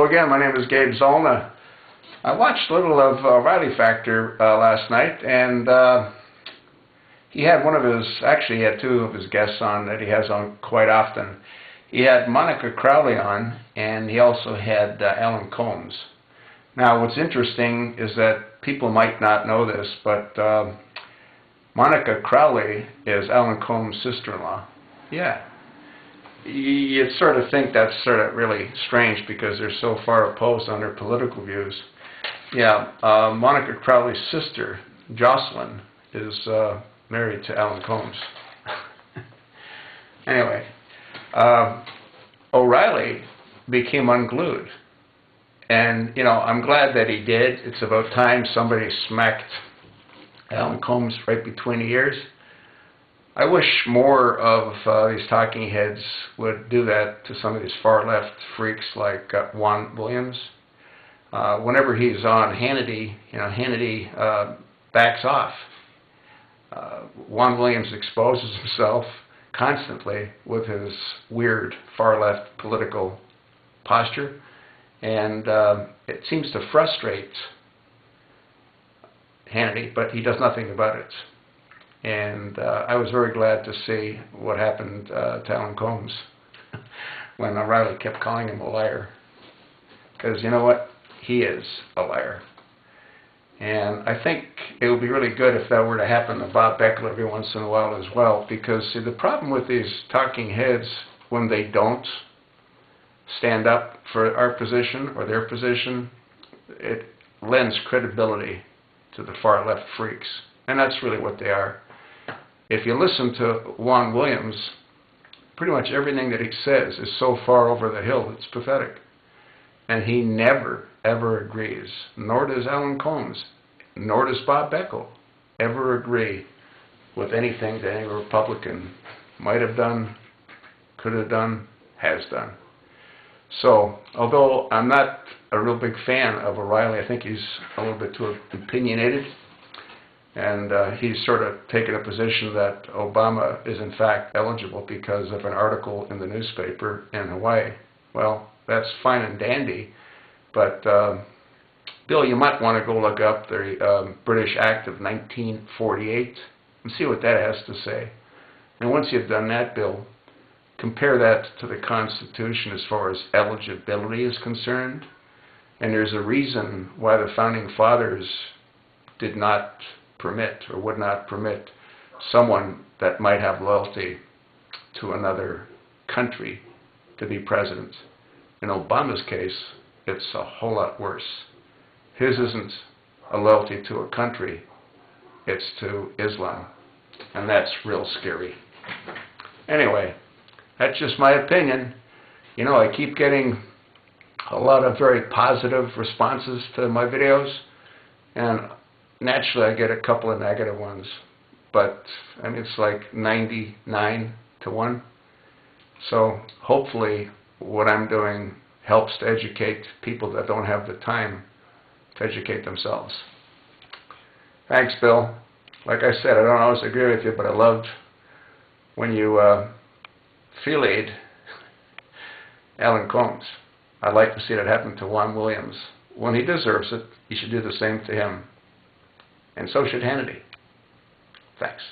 Again, my name is Gabe Zollner. I watched a little of Riley Factor last night, and he had actually he had two of his guests on that he has on quite often. He had Monica Crowley on, and he also had Alan Colmes. Now, what's interesting is that people might not know this, but Monica Crowley is Alan Colmes' sister-in-law. Yeah. You'd sort of think that's sort of really strange because they're so far opposed on their political views. Yeah, Monica Crowley's sister, Jocelyn, is married to Alan Colmes. Anyway, O'Reilly became unglued. And, you know, I'm glad that he did. It's about time somebody smacked Alan Colmes right between the ears. I wish more of these talking heads would do that to some of these far-left freaks like Juan Williams. Whenever he's on Hannity, you know, Hannity backs off. Juan Williams exposes himself constantly with his weird far-left political posture, and it seems to frustrate Hannity, but he does nothing about it. And I was very glad to see what happened to Alan Colmes when O'Reilly kept calling him a liar. Because you know what? He is a liar. And I think it would be really good if that were to happen to Bob Beckler every once in a while as well. Because see, the problem with these talking heads, when they don't stand up for our position or their position, it lends credibility to the far left freaks. And that's really what they are. If you listen to Juan Williams, pretty much everything that he says is so far over the hill, it's pathetic. And he never, ever agrees, nor does Alan Colmes, nor does Bob Beckler, ever agree with anything that any Republican might have done, could have done, has done. So, although I'm not a real big fan of O'Reilly, I think he's a little bit too opinionated. And he's sort of taken a position that Obama is in fact eligible because of an article in the newspaper in Hawaii. Well, that's fine and dandy, but Bill, you might want to go look up the British Act of 1948 and see what that has to say. And once you've done that, Bill, compare that to the Constitution as far as eligibility is concerned. And there's a reason why the Founding Fathers did not permit or would not permit someone that might have loyalty to another country to be president. In Obama's case, it's a whole lot worse. His isn't a loyalty to a country, it's to Islam. And that's real scary. Anyway, that's just my opinion. You know, I keep getting a lot of very positive responses to my videos, and naturally, I get a couple of negative ones, but I mean, it's like 99 to 1. So hopefully what I'm doing helps to educate people that don't have the time to educate themselves. Thanks, Bill. Like I said, I don't always agree with you, but I loved when you filleted Alan Colmes. I'd like to see that happen to Juan Williams. When he deserves it, you should do the same to him. And so should Hannity. Thanks.